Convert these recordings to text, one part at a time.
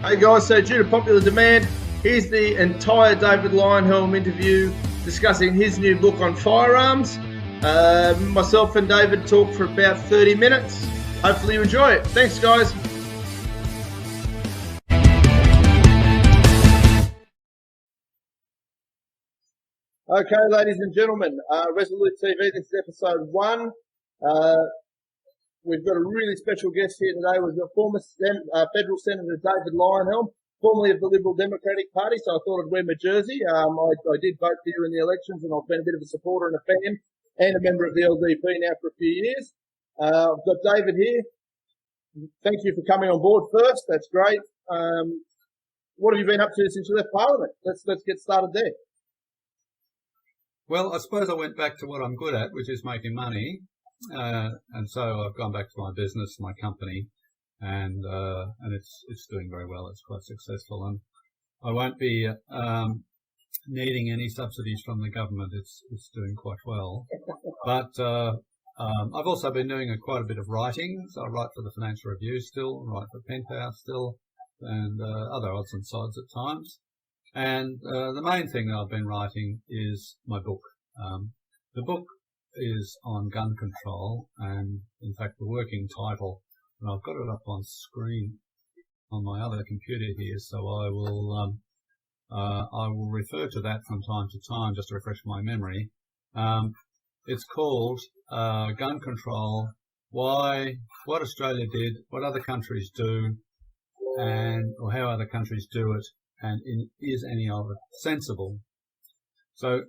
Hey guys, so due to popular demand, here's the entire David Leyonhjelm interview discussing his new book on firearms. Myself and David talked for about 30 minutes. Hopefully you enjoy it. Thanks guys. Okay, ladies and gentlemen, Resolute TV, this is episode 1. We've got a really special guest here today. We've got former Federal Senator David Leyonhjelm, formerly of the Liberal Democratic Party, so I thought I'd wear my jersey. I did vote for you in the elections, and I've been a bit of a supporter and a fan, and a member of the LDP now for a few years. I've got David here. Thank you for coming on board first. That's great. What have you been up to since you left Parliament? Let's get started there. Well, I suppose I went back to what I'm good at, which is making money. And so I've gone back to my business, my company, and it's doing very well. It's quite successful, and I won't be needing any subsidies from the government. It's doing quite well. But I've also been doing quite a bit of writing. So I write for the Financial Review still, write for Penthouse still, and other odds and sods at times. And the main thing that I've been writing is my book. The book is on gun control, and in fact the working title, and I've got it up on screen on my other computer here, so I will refer to that from time to time just to refresh my memory. It's called Gun Control: What Australia Did, What Other Countries Do, or How Other Countries Do It, and is any of it sensible? So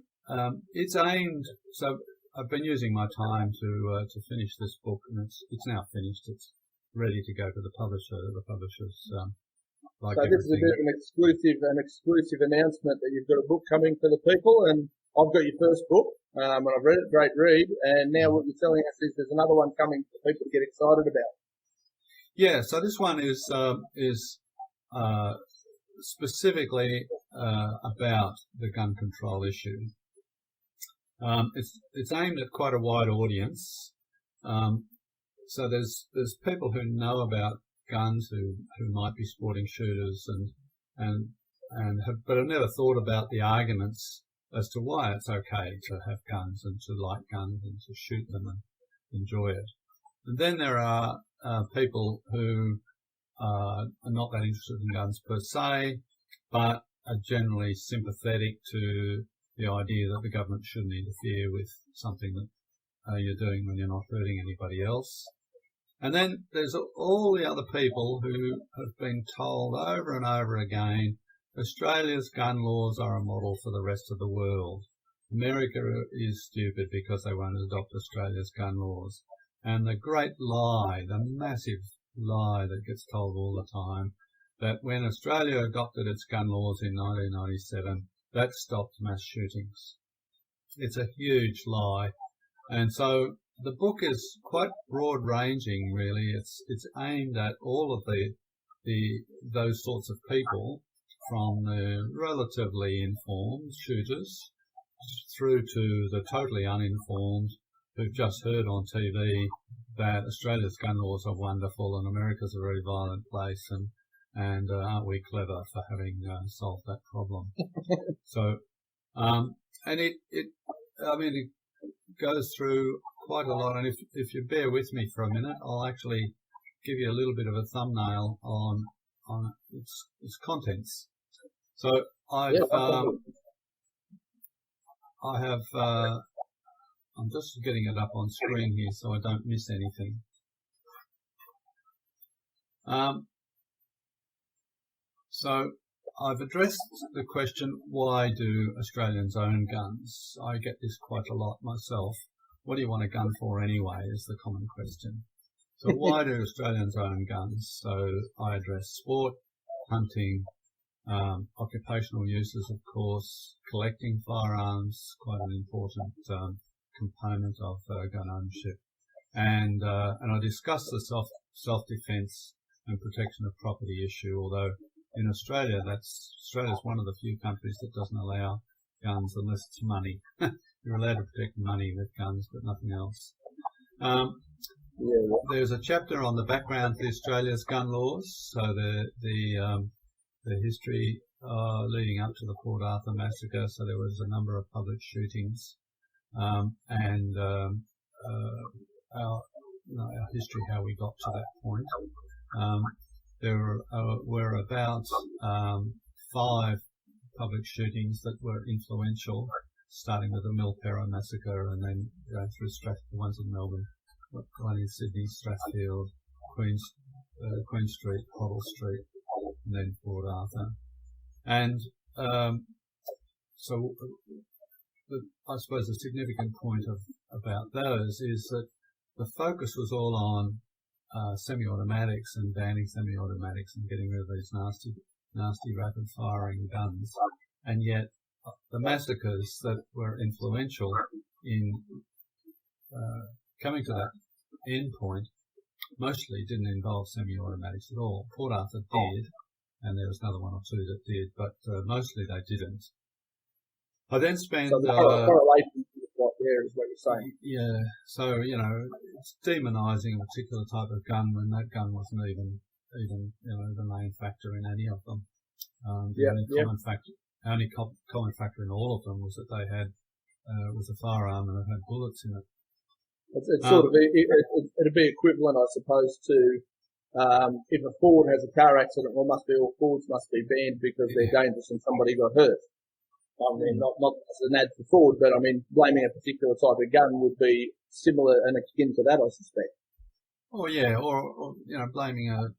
it's aimed. So I've been using my time to finish this book, and it's now finished. It's ready to go to the publisher. The publishers like. So this is a bit of an exclusive announcement that you've got a book coming for the people, and I've got your first book, and I've read it. Great read, and now what you're telling us is there's another one coming for people to get excited about. Yeah. So this one is specifically about the gun control issue. It's aimed at quite a wide audience. So there's people who know about guns who might be sporting shooters but have never thought about the arguments as to why it's okay to have guns and to like guns and to shoot them and enjoy it. And then there are people who are not that interested in guns per se, but are generally sympathetic to the idea that the government shouldn't interfere with something that you're doing when you're not hurting anybody else. And then there's all the other people who have been told over and over again, Australia's gun laws are a model for the rest of the world. America is stupid because they won't adopt Australia's gun laws. And the great lie, the massive lie that gets told all the time, that when Australia adopted its gun laws in 1997, that stopped mass shootings. It's a huge lie. And so the book is quite broad-ranging, really. It's aimed at all of those sorts of people, from the relatively informed shooters through to the totally uninformed who've just heard on TV that Australia's gun laws are wonderful and America's a very violent place, and aren't we clever for having solved that problem? So, and it goes through quite a lot. And if you bear with me for a minute, I'll actually give you a little bit of a thumbnail on its contents. So I'm just getting it up on screen here so I don't miss anything. So I've addressed the question, why do Australians own guns? I get this quite a lot myself. What do you want a gun for anyway, is the common question. So why do Australians own guns? So I address sport, hunting, occupational uses, of course, collecting firearms, quite an important component of gun ownership. And I discuss the self-defence and protection of property issue, although in Australia, Australia's one of the few countries that doesn't allow guns unless it's money. You're allowed to protect money with guns, but nothing else. There's a chapter on the background to Australia's gun laws. So the history leading up to the Port Arthur massacre. So there was a number of public shootings, and our history, how we got to that point. There were about 5 public shootings that were influential, starting with the Milperra massacre and then going through the ones in Melbourne, one in Sydney, Strathfield, Queen Street, Hoddle Street, and then Port Arthur. And so I suppose the significant point about those is that the focus was all on semi-automatics and banning semi-automatics and getting rid of these nasty rapid-firing guns. And yet the massacres that were influential in coming to that end point mostly didn't involve semi-automatics at all. Port Arthur did, and there was another one or two that did, but mostly they didn't. I then spent... So the correlation is what there is what you're saying. Yeah, so, it's demonising a particular type of gun when that gun wasn't even the main factor in any of them. The only common factor in all of them was that they had was a firearm and it had bullets in it. It's sort of it'd be equivalent, I suppose, to if a Ford has a car accident, well, all Fords must be banned because they're dangerous and somebody got hurt. I mean, not as an ad for Ford, but I mean, blaming a particular type of gun would be similar and akin to that, I suspect. Oh yeah, or blaming a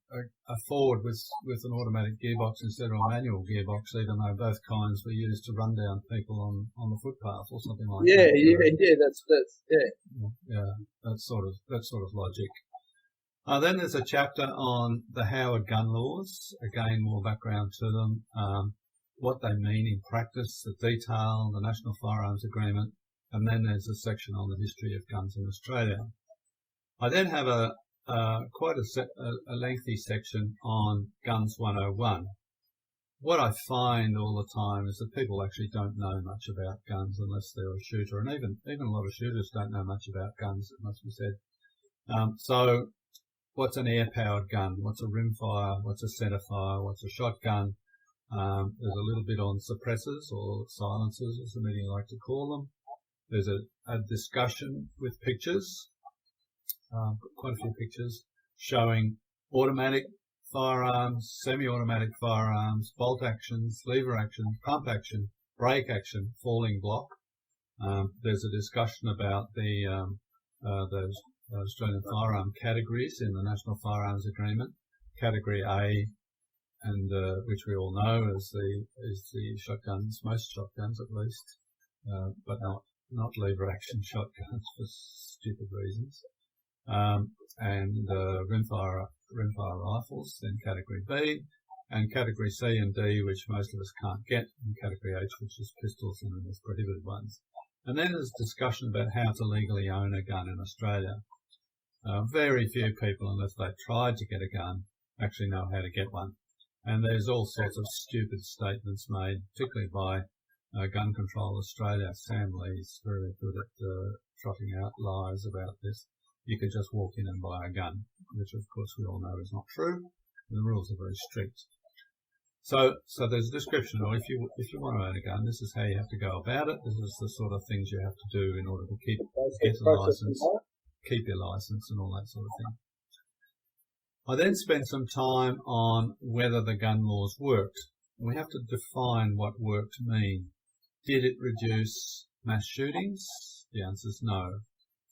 Ford with an automatic gearbox instead of a manual gearbox, even though both kinds were used to run down people on the footpath or something like that. Yeah, that's that sort of logic. Then there's a chapter on the Howard gun laws. Again, more background to them, what they mean in practice, the detail, the National Firearms Agreement, and then there's a section on the history of guns in Australia. I then have quite a lengthy section on Guns 101. What I find all the time is that people actually don't know much about guns unless they're a shooter, and even a lot of shooters don't know much about guns, it must be said. So what's an air-powered gun? What's a rimfire? What's a centerfire? What's a shotgun? There's a little bit on suppressors or silencers, as the media like to call them. There's a discussion with pictures, quite a few pictures, showing automatic firearms, semi-automatic firearms, bolt actions, lever action, pump action, brake action, falling block. There's a discussion about those Australian firearm categories in the National Firearms Agreement. Category A, and which we all know is the shotguns, most shotguns at least, but not lever action shotguns for stupid reasons. And rimfire rifles, then category B, and category C and D, which most of us can't get, and category H, which is pistols and then there's prohibited ones. And then there's discussion about how to legally own a gun in Australia. Very few people, unless they've tried to get a gun, actually know how to get one. And there's all sorts of stupid statements made, particularly by Gun Control Australia. Sam Lee's very good at trotting out lies about this. You could just walk in and buy a gun, which of course we all know is not true. And the rules are very strict. So there's a description, or if you want to own a gun, this is how you have to go about it. This is the sort of things you have to do in order to get a license, keep your license and all that sort of thing. I then spent some time on whether the gun laws worked. We have to define what worked mean. Did it reduce mass shootings? The answer is no.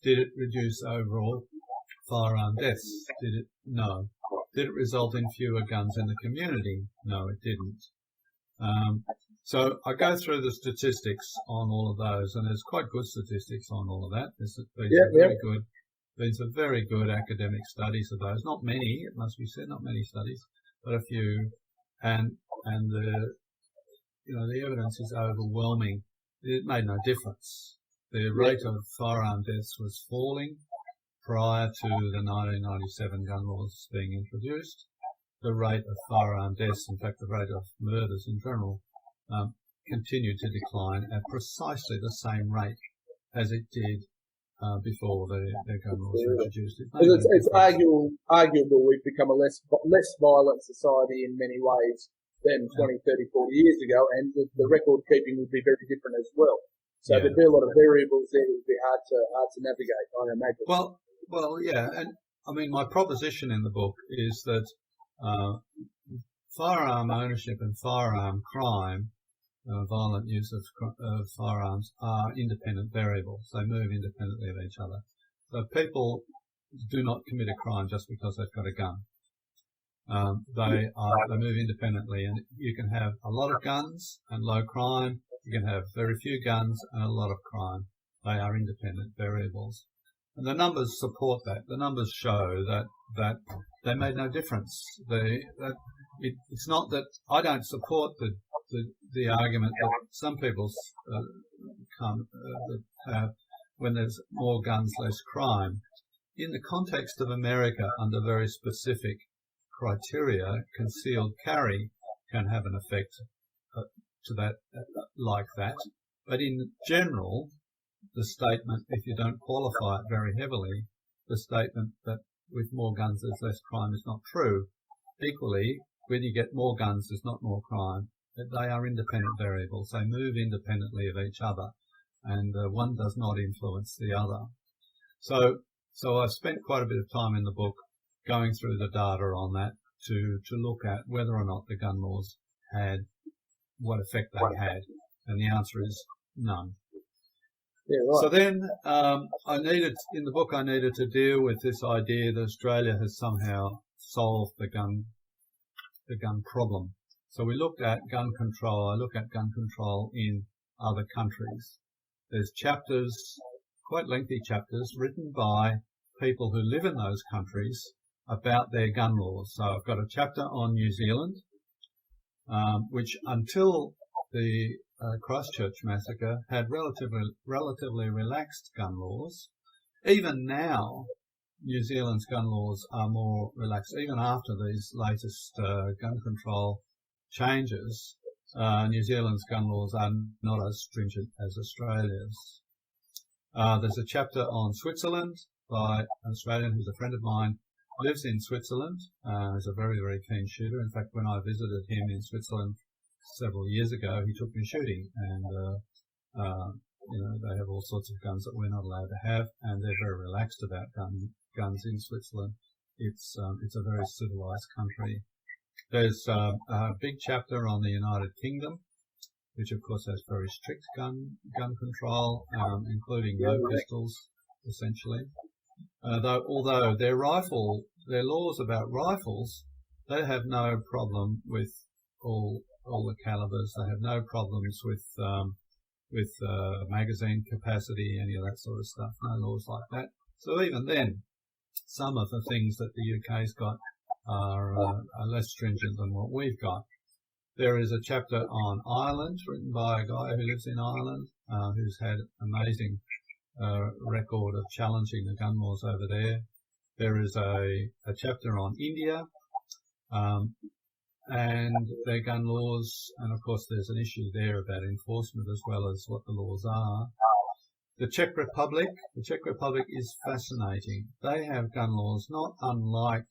Did it reduce overall firearm deaths? No. Did it result in fewer guns in the community? No, it didn't. So I go through the statistics on all of those, and there's quite good statistics on all of that. There's some very good academic studies of those. Not many, it must be said, not many studies, but a few. And the evidence is overwhelming. It made no difference. The rate of firearm deaths was falling prior to the 1997 gun laws being introduced. The rate of firearm deaths, in fact the rate of murders in general, continued to decline at precisely the same rate as it did before the gun laws were introduced. It's arguable we've become a less violent society in many ways than 20, 30, 40 years ago, and the record keeping would be very different as well. So Yeah. there'd be a lot of variables there that would be hard to navigate, I imagine. Well, yeah, and I mean, my proposition in the book is that firearm ownership and firearm crime, violent use of firearms, are independent variables. They move independently of each other. So people do not commit a crime just because they've got a gun. They move independently, and you can have a lot of guns and low crime. You can have very few guns and a lot of crime. They are independent variables. And the numbers support that. The numbers show that they made no difference. It's not that I don't support the argument that some people have when there's more guns, less crime. In the context of America, under very specific criteria, concealed carry can have an effect to that, like that. But in general, the statement, if you don't qualify it very heavily, the statement that with more guns there's less crime is not true. Equally, when you get more guns there's not more crime. They are independent variables. They move independently of each other, and one does not influence the other. So I've spent quite a bit of time in the book going through the data on that to look at whether or not the gun laws had what effect they had, and the answer is none. Yeah, right. So then I needed to deal with this idea that Australia has somehow solved the gun problem. So we looked at gun control. I look at gun control in other countries. There's chapters, quite lengthy chapters, written by people who live in those countries about their gun laws. So I've got a chapter on New Zealand, which until the Christchurch massacre had relatively relaxed gun laws. Even now, New Zealand's gun laws are more relaxed. Even after these latest gun control changes, New Zealand's gun laws are not as stringent as Australia's. There's a chapter on Switzerland by an Australian who's a friend of mine, lives in Switzerland, is a very, very keen shooter. In fact, when I visited him in Switzerland several years ago, he took me shooting, and they have all sorts of guns that we're not allowed to have, and they're very relaxed about guns in Switzerland. It's a very civilized country. There's a big chapter on the United Kingdom, which of course has very strict gun control, including no pistols, essentially. Although their laws about rifles, they have no problem with all the calibers. They have no problems with magazine capacity, any of that sort of stuff. No laws like that. So even then, some of the things that the UK's got are less stringent than what we've got. There is a chapter on Ireland written by a guy who lives in Ireland, who's had amazing record of challenging the gun laws over there. There is a chapter on India and their gun laws, and of course there's an issue there about enforcement as well as what the laws are. The Czech Republic is fascinating. They have gun laws not unlike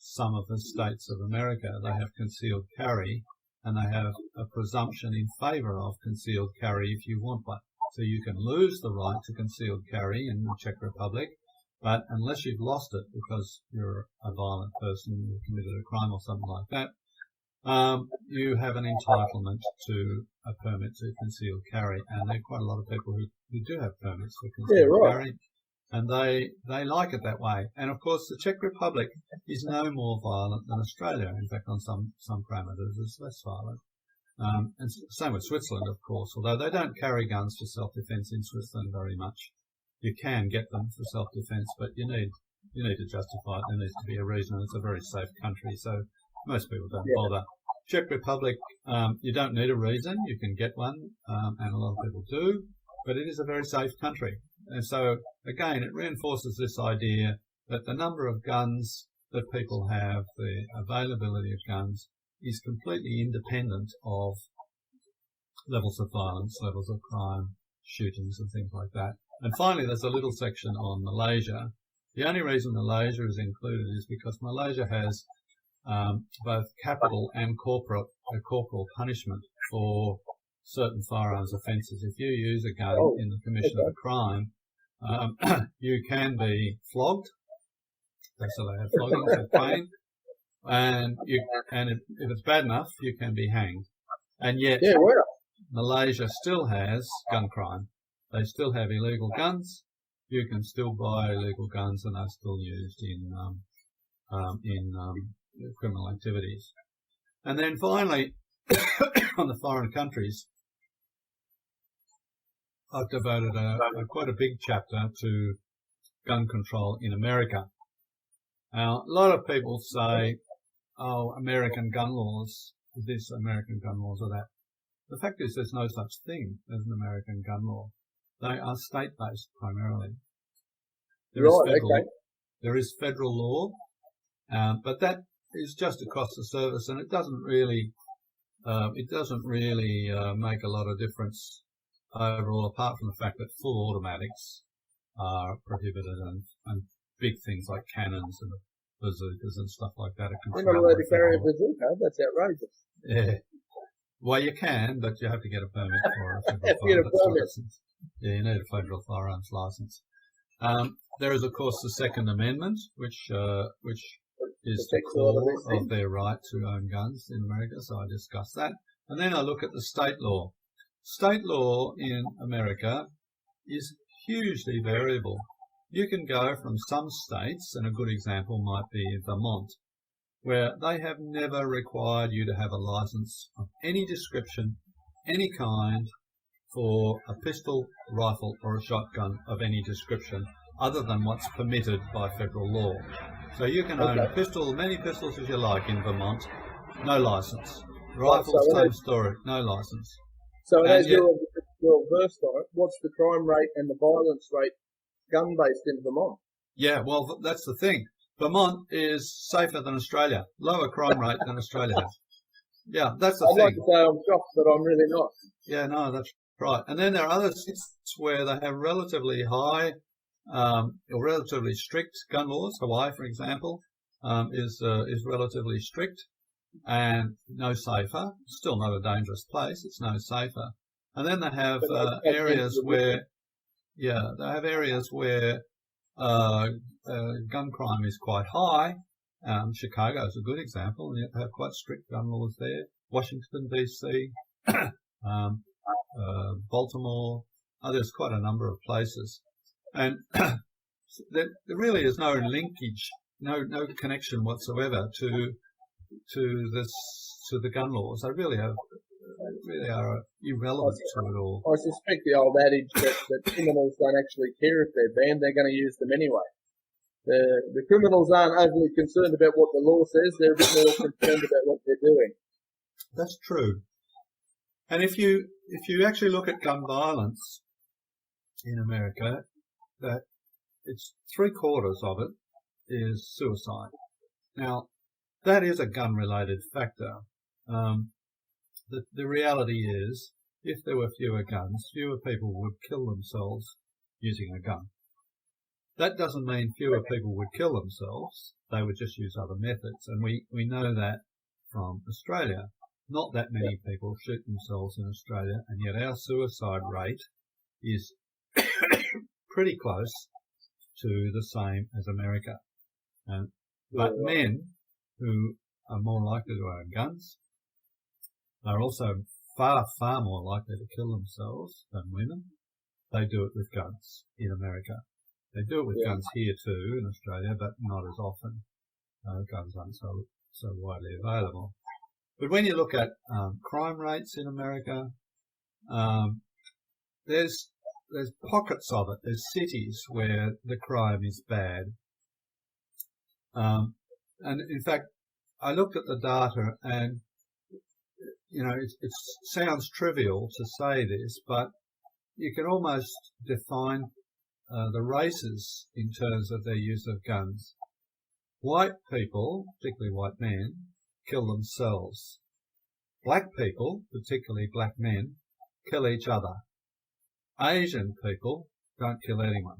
some of the states of America. They have concealed carry, and they have a presumption in favour of concealed carry if you want one. So you can lose the right to concealed carry in the Czech Republic, but unless you've lost it because you're a violent person, you committed a crime or something like that, you have an entitlement to a permit to concealed carry. And there are quite a lot of people who do have permits for concealed carry, and they like it that way. And of course, the Czech Republic is no more violent than Australia. In fact, on some parameters, it's less violent. And same with Switzerland, of course, although they don't carry guns for self-defence in Switzerland very much. You can get them for self-defence, but you need to justify it. There needs to be a reason, and it's a very safe country, so most people don't bother. Czech Republic, you don't need a reason. You can get one, and a lot of people do, but it is a very safe country. And so, again, it reinforces this idea that the number of guns that people have, the availability of guns, is completely independent of levels of violence, levels of crime, shootings and things like that. And finally, there's a little section on Malaysia. The only reason Malaysia is included is because Malaysia has both capital and corporate a corporal punishment for certain firearms offences. If you use a gun in the commission of a crime, you can be flogged. So they have floggings and cane, and if it's bad enough, you can be hanged. And yet, Malaysia still has gun crime. They still have illegal guns. You can still buy illegal guns, and they're still used in criminal activities. And then finally, on the foreign countries, I've devoted quite a big chapter to gun control in America. Now, a lot of people say, oh, American gun laws, this, American gun laws or that. The fact is there's no such thing as an American gun law. They are state-based primarily. There is federal law, but that is just a cost of service, and it doesn't really make a lot of difference overall, apart from the fact that full automatics are prohibited, and big things like cannons and bazookas and stuff like that are controlled. You're not allowed to carry a bazooka. That's outrageous. Yeah. Well, you can, but you have to get a permit for a federal license. Yeah, you need a federal firearms license. There is, of course, the Second Amendment, which is the core of their right to own guns in America. So I discuss that, and then I look at the state law. State law in America is hugely variable. You can go from some states, and a good example might be Vermont, where they have never required you to have a license of any description, any kind, for a pistol, rifle, or a shotgun of any description, other than what's permitted by federal law. So you can own a pistol, many pistols as you like in Vermont, no license. Rifles, same story, no license. So as you're versed on it, what's the crime rate and the violence rate gun-based in Vermont? Yeah, well, that's the thing. Vermont is safer than Australia, lower crime rate than Australia has. Yeah, that's the thing. I'd like to say I'm shocked, but I'm really not. Yeah, no, that's right. And then there are other states where they have relatively high or relatively strict gun laws. Hawaii, for example, is relatively strict and no safer. Still not a dangerous place. It's no safer. And then they have areas where, gun crime is quite high. Chicago is a good example, and they have quite strict gun laws there. Washington, D.C., Baltimore. There's quite a number of places. And there really is no linkage, no connection whatsoever to the gun laws. They really are irrelevant to it all. I suspect the old adage that criminals don't actually care if they're banned; they're going to use them anyway. The criminals aren't overly concerned about what the law says; they're a bit more concerned about what they're doing. That's true. And if you actually look at gun violence in America, that it's 3/4 of it is suicide. Now, that is a gun-related factor. The reality is, if there were fewer guns, fewer people would kill themselves using a gun. That doesn't mean fewer people would kill themselves. They would just use other methods. And we know that from Australia. Not that many people shoot themselves in Australia, and yet our suicide rate is pretty close to the same as America. But men who are more likely to own guns are also far, far more likely to kill themselves than women. They do it with guns in America. They do it with guns here too in Australia, but not as often. Guns aren't so widely available. But when you look at crime rates in America, there's pockets of it. There's cities where the crime is bad. And in fact, I looked at the data, and it sounds trivial to say this, but you can almost define the races in terms of their use of guns. White people, particularly white men, kill themselves. Black people, particularly black men, kill each other. Asian people don't kill anyone.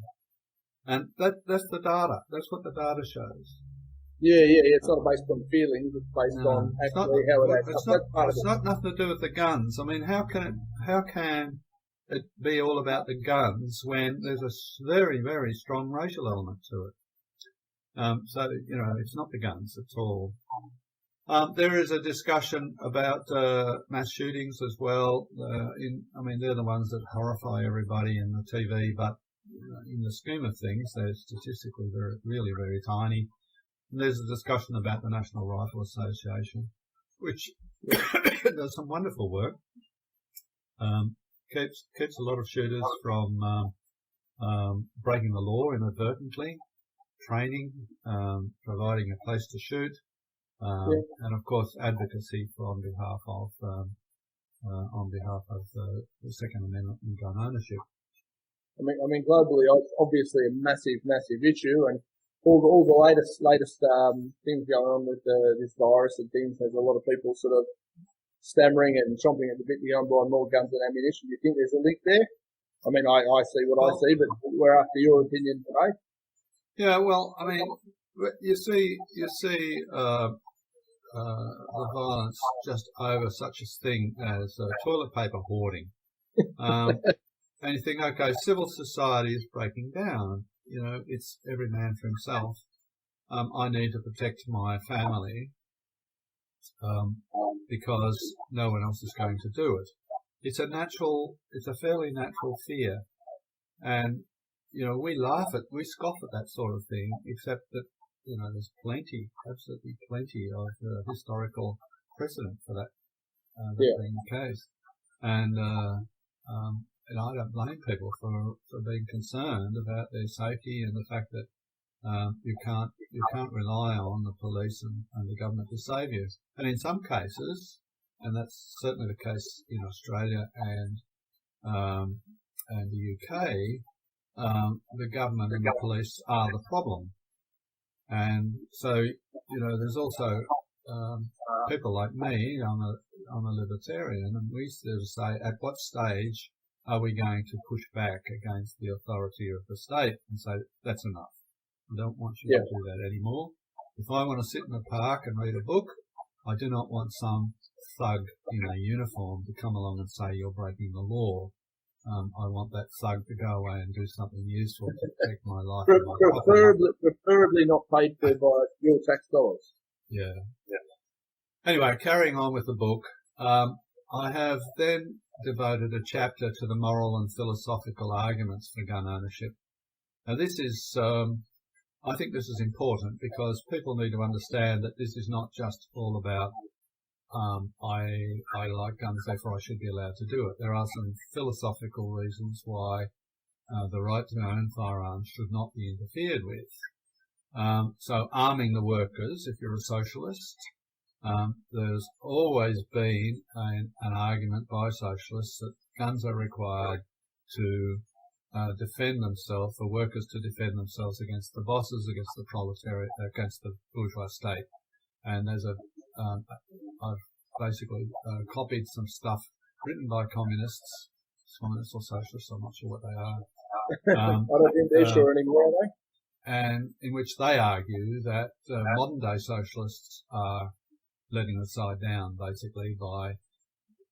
And that's the data. That's what the data shows. It's not based on feelings. It's based on actually how it acts. It's not nothing to do with the guns. I mean, how can it be all about the guns when there's a very, very strong racial element to it? So, it's not the guns at all. There is a discussion about mass shootings as well. They're the ones that horrify everybody in the TV, but in the scheme of things, they're statistically really very tiny. And there's a discussion about the National Rifle Association, which does some wonderful work. Keeps a lot of shooters from breaking the law inadvertently, training, providing a place to shoot, and of course advocacy on behalf of the Second Amendment and gun ownership. I mean, globally, obviously a massive issue, and all the latest things going on with this virus and things. There's a lot of people sort of stammering and chomping at the bit to go and buy more guns and ammunition. Do you think there's a link there? I mean, I see what I see, but we're after your opinion today. Yeah, well, I mean, you see the violence just over such a thing as toilet paper hoarding. And you think, okay, civil society is breaking down. It's every man for himself. I need to protect my family because no one else is going to do it. It's a fairly natural fear. And, we scoff at that sort of thing, except that, there's absolutely plenty of historical precedent for that being the case. And I don't blame people for being concerned about their safety and the fact that you can't rely on the police and the government to save you. And in some cases, and that's certainly the case in Australia and the UK, the government and the police are the problem. And so, there's also people like me. I'm a libertarian, and we sort of say, at what stage are we going to push back against the authority of the state and say, that's enough? I don't want you to do that anymore. If I want to sit in the park and read a book, I do not want some thug in a uniform to come along and say you're breaking the law. I want that thug to go away and do something useful to protect my life. Preferably not paid for by your tax dollars. Yeah. Anyway, carrying on with the book, I have then devoted a chapter to the moral and philosophical arguments for gun ownership. Now, this is, I think this is important because people need to understand that this is not just all about I like guns, therefore I should be allowed to do it. There are some philosophical reasons why the right to own firearms should not be interfered with. So arming the workers, if you're a socialist, there's always been an argument by socialists that guns are required to defend themselves, for workers to defend themselves against the bosses, against the proletariat, against the bourgeois state. And there's I've basically copied some stuff written by communists or socialists, I'm not sure what they are. I don't think they're sure anymore, are they? And in which they argue that modern day socialists are letting the side down, basically, by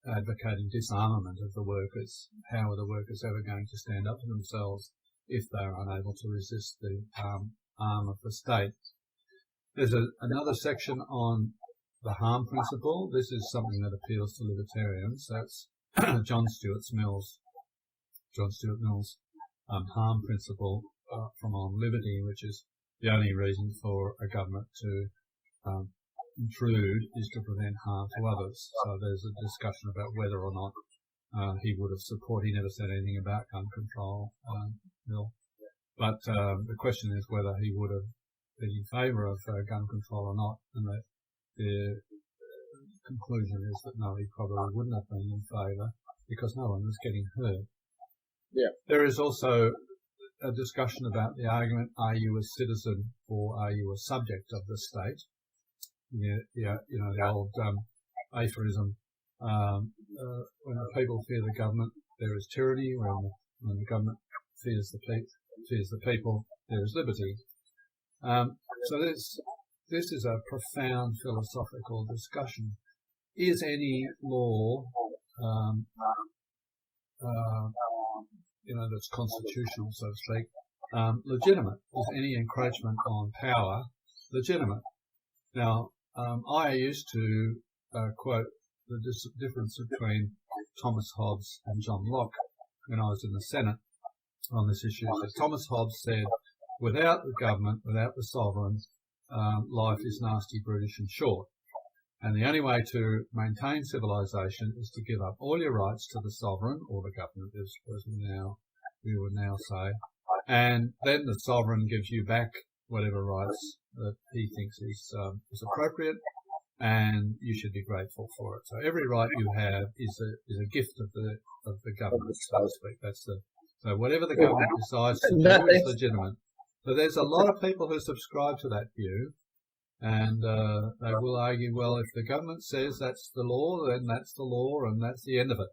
advocating disarmament of the workers. How are the workers ever going to stand up for themselves if they're unable to resist the arm of the state? There's another section on the harm principle. This is something that appeals to libertarians. That's John Stuart Mill's harm principle from On Liberty, which is the only reason for a government to intrude is to prevent harm to others. So there's a discussion about whether or not he would have supported. He never said anything about gun control, Bill. But the question is whether he would have been in favour of gun control or not. And the conclusion is that no, he probably wouldn't have been in favour because no one was getting hurt. Yeah. There is also a discussion about the argument, are you a citizen or are you a subject of the state? The old aphorism, when the people fear the government, there is tyranny. When the government fears the people, there is liberty. So this is a profound philosophical discussion. Is any law, that's constitutional, so to speak, legitimate? Is any encroachment on power legitimate? Now, I used to quote the difference between Thomas Hobbes and John Locke when I was in the Senate on this issue. So Thomas Hobbes said, without the government, without the sovereign, life is nasty, brutish and short. And the only way to maintain civilization is to give up all your rights to the sovereign, or the government, as we would now say, and then the sovereign gives you back whatever rights that he thinks is appropriate, and you should be grateful for it. So every right you have is a gift of the government, so to speak. So whatever the government decides to do is legitimate. But there's a lot of people who subscribe to that view, and they will argue, well, if the government says that's the law, then that's the law, and that's the end of it.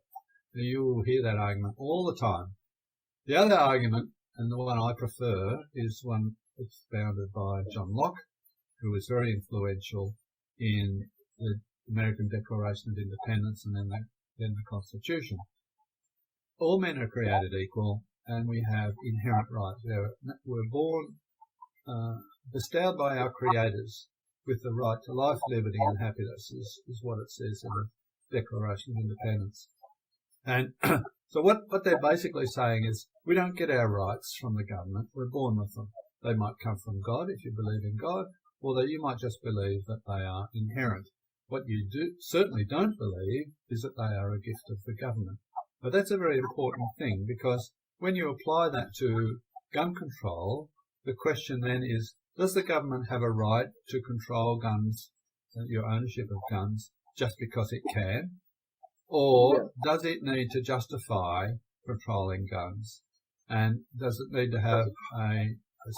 And you will hear that argument all the time. The other argument, and the one I prefer, is one expounded by John Locke, who was very influential in the American Declaration of Independence and then the Constitution. All men are created equal, and we have inherent rights. We're born, bestowed by our creators with the right to life, liberty and happiness is what it says in the Declaration of Independence. And so what they're basically saying is we don't get our rights from the government, we're born with them. They might come from God if you believe in God, or that you might just believe that they are inherent. What you certainly don't believe is that they are a gift of the government. But that's a very important thing, because when you apply that to gun control, the question then is, does the government have a right to control guns, your ownership of guns, just because it can? Or does it need to justify controlling guns? And does it need to have a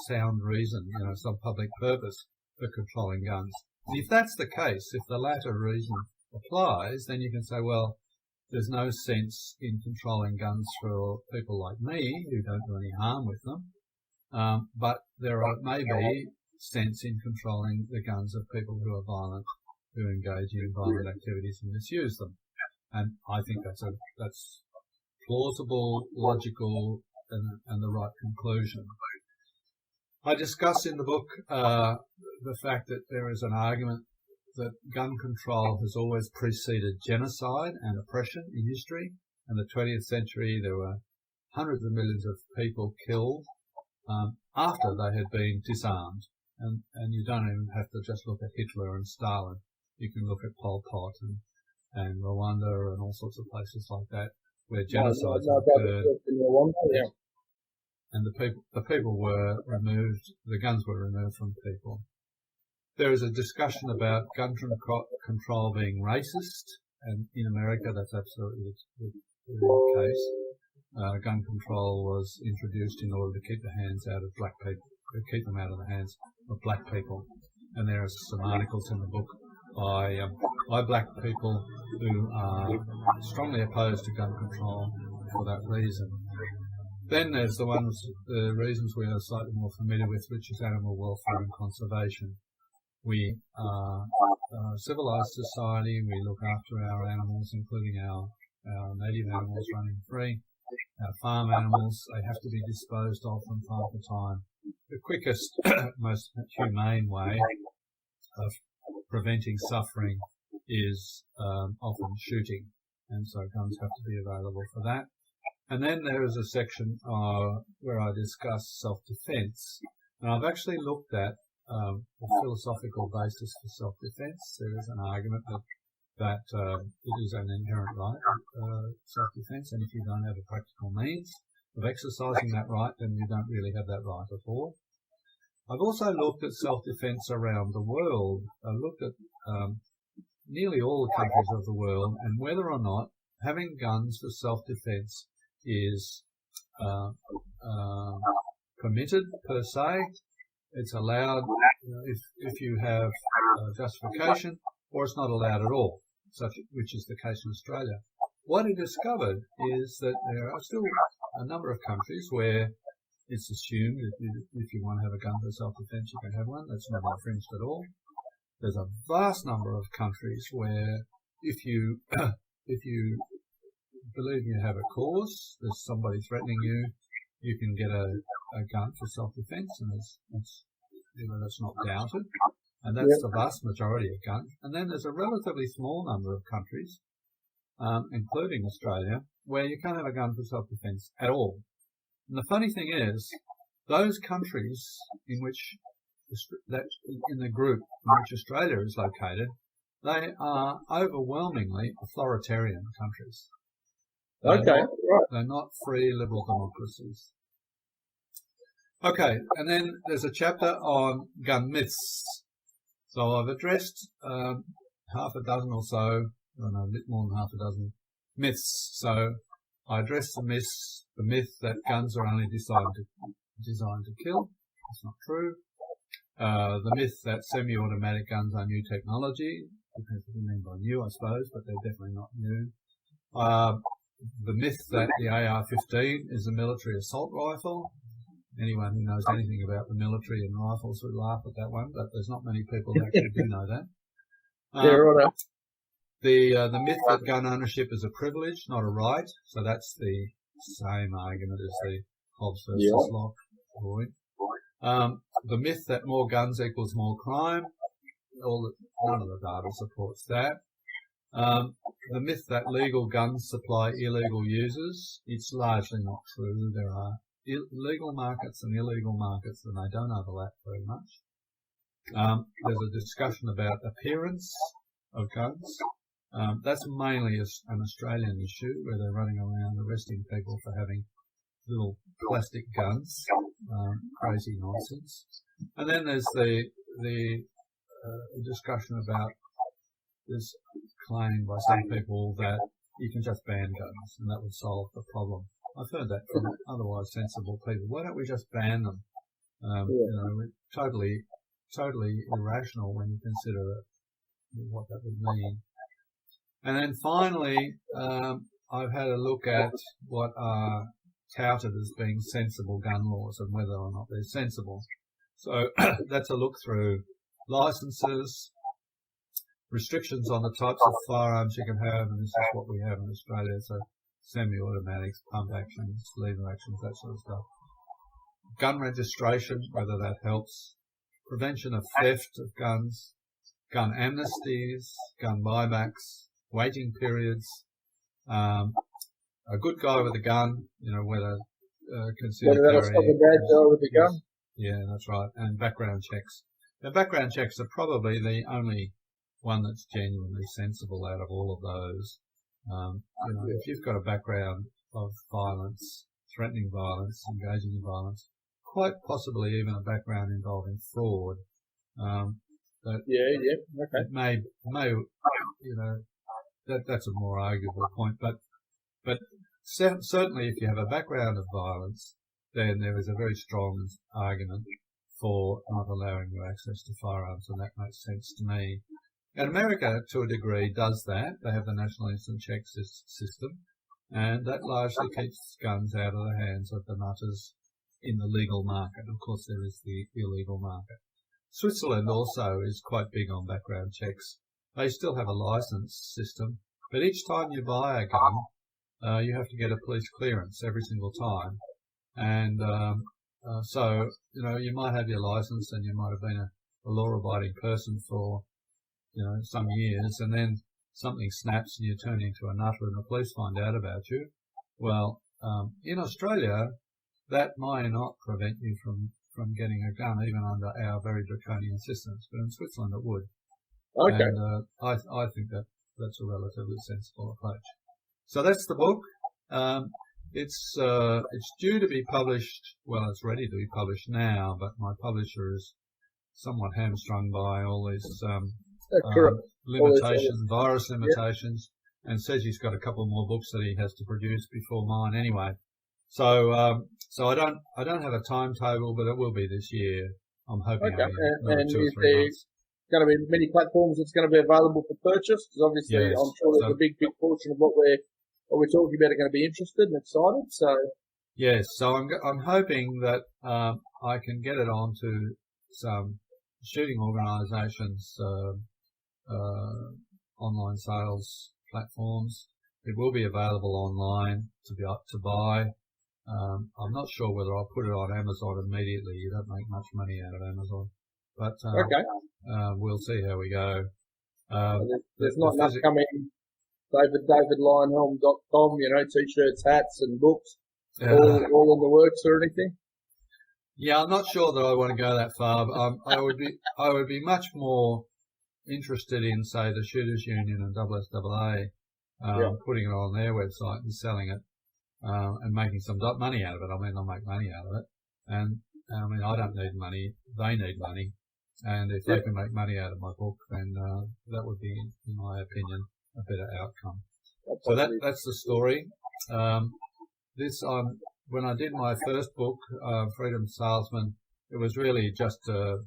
sound reason, some public purpose for controlling guns? And if that's the case, if the latter reason applies, then you can say, well, there's no sense in controlling guns for people like me who don't do any harm with them. But there may be sense in controlling the guns of people who are violent, who engage in violent activities and misuse them. And I think that's plausible, logical, and the right conclusion. I discuss in the book the fact that there is an argument that gun control has always preceded genocide and oppression in history. In the 20th century, there were hundreds of millions of people killed after they had been disarmed. And you don't even have to just look at Hitler and Stalin. You can look at Pol Pot and Rwanda and all sorts of places like that where genocides occurred. And the people were removed, the guns were removed from people. There is a discussion about gun control being racist, and in America that's absolutely the case. Gun control was introduced in order to keep the hands out of black people, keep them out of the hands of black people. And there are some articles in the book by black people who are strongly opposed to gun control for that reason. Then there's the reasons we are slightly more familiar with, which is animal welfare and conservation. We are a civilized society. We look after our animals, including our native animals running free. Our farm animals, they have to be disposed of from time to time. The quickest, most humane way of preventing suffering is often shooting, and so guns have to be available for that. And then there is a section where I discuss self-defense. And I've actually looked at the philosophical basis for self-defense. There is an argument that it is an inherent right, self-defense, and if you don't have a practical means of exercising that right, then you don't really have that right at all. I've also looked at self-defense around the world. I've looked at nearly all the countries of the world and whether or not having guns for self-defense is permitted per se. It's allowed if you have justification, or it's not allowed at all, which is the case in Australia. What I discovered is that there are still a number of countries where it's assumed if you want to have a gun for self-defense, you can have one. That's not infringed at all. there's a vast number of countries where if you believe you have a cause, there's somebody threatening you, you can get a gun for self-defense, and that's not doubted. And that's the vast majority of guns. And then there's a relatively small number of countries, including Australia, where you can't have a gun for self-defense at all. And the funny thing is, those countries in the group in which Australia is located, they are overwhelmingly authoritarian countries. They're not free liberal democracies. Okay, and then there's a chapter on gun myths. So I've addressed half a dozen or so, a bit more than half a dozen myths. So I addressed the myth that guns are only designed to kill. That's not true. The myth that semi-automatic guns are new technology. Depends what you mean by new, I suppose, but they're definitely not new. The myth that the AR-15 is a military assault rifle. Anyone who knows anything about the military and rifles would laugh at that one, but there's not many people who actually do know that. The myth that gun ownership is a privilege, not a right. So that's the same argument as the Hobbes versus Locke point. The myth that more guns equals more crime. None of the data supports that. The myth that legal guns supply illegal users. It's largely not true. There are legal markets and illegal markets, and they don't overlap very much. There's a discussion about appearance of guns. That's mainly an Australian issue, where they're running around arresting people for having little plastic guns. Crazy nonsense. And then there's the discussion about this claim by some people that you can just ban guns and that would solve the problem. I've heard that from otherwise sensible people. Why don't we just ban them? Totally irrational when you consider what that would mean. And then finally, I've had a look at what are touted as being sensible gun laws and whether or not they're sensible. So that's a look through licenses, restrictions on the types of firearms you can have, and this is what we have in Australia. So semi-automatics, pump actions, lever actions, that sort of stuff. Gun registration, whether that helps. Prevention of theft of guns. Gun amnesties, gun buybacks, waiting periods. A good guy with a gun, whether considered that'll stop a bad guy with a gun. Yeah, that's right. And background checks. The background checks are probably the only one that's genuinely sensible out of all of those. If you've got a background of violence, threatening violence, engaging in violence, quite possibly even a background involving fraud, okay. May that's a more arguable point, but certainly if you have a background of violence, then there is a very strong argument for not allowing you access to firearms, and that makes sense to me. And America, to a degree, does that. They have the National Instant Check system, and that largely keeps guns out of the hands of the nutters in the legal market. Of course, there is the illegal market. Switzerland also is quite big on background checks. They still have a license system, but each time you buy a gun, you have to get a police clearance every single time. And so, you might have your license and you might have been a law-abiding person for, some years, and then something snaps and you turn into a nutter and the police find out about you. Well, in Australia, that might not prevent you from getting a gun, even under our very draconian systems, but in Switzerland it would. Okay. And I think that's a relatively sensible approach. So that's the book. It's due to be published. Well, it's ready to be published now, but my publisher is somewhat hamstrung by all these limitations, virus limitations, and says he's got a couple more books that he has to produce before mine anyway. So I don't have a timetable, but it will be this year. I'm hoping. Okay. And is there going to be many platforms that's going to be available for purchase? Because obviously, yes, I'm sure there's a big portion of what we're talking about are going to be interested and excited. So yes, so I'm hoping that I can get it onto some shooting organisations, online sales platforms. It will be available online to buy. I'm not sure whether I'll put it on Amazon immediately. You don't make much money out of Amazon, but we'll see how we go. There's not enough coming. DavidLeyonhjelm.com, t-shirts, hats, and books, all in the works or anything. Yeah, I'm not sure that I want to go that far. I would be much more interested in, say, the Shooters Union and SSAA, putting it on their website and selling it, and making some money out of it. I mean, they'll make money out of it. And, I mean, I don't need money. They need money. And if they can make money out of my book, then, that would be, in my opinion, a better outcome. So that's the story. When I did my first book, Freedom Salesman, it was really just a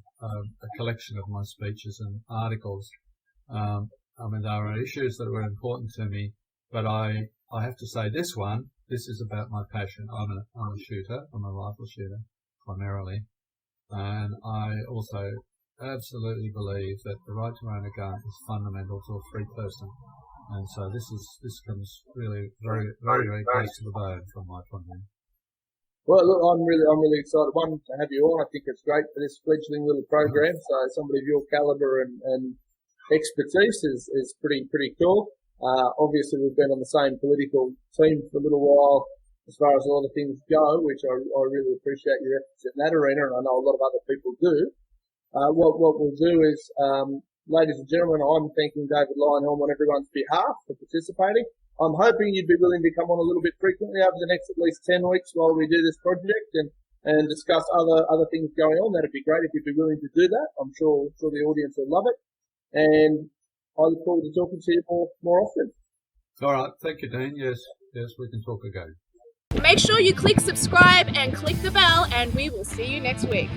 collection of my speeches and articles. I mean, there were issues that were important to me, but I have to say this is about my passion. I'm a shooter. I'm a rifle shooter primarily. And I also absolutely believe that the right to own a gun is fundamental to a free person. And so this comes really very, very, very close to the bone from my point of view. Well, look, I'm really excited, one, to have you on. I think it's great for this fledgling little program. So somebody of your caliber and expertise is pretty cool. Obviously we've been on the same political team for a little while as far as a lot of things go, which I really appreciate your efforts in that arena, and I know a lot of other people do. What we'll do is, ladies and gentlemen, I'm thanking David Leyonhjelm on everyone's behalf for participating. I'm hoping you'd be willing to come on a little bit frequently over the next at least 10 weeks while we do this project and discuss other things going on. That'd be great if you'd be willing to do that. I'm sure the audience will love it. And I look forward to talking to you more often. All right. Thank you, Dean. Yes, we can talk again. Make sure you click subscribe and click the bell, and we will see you next week.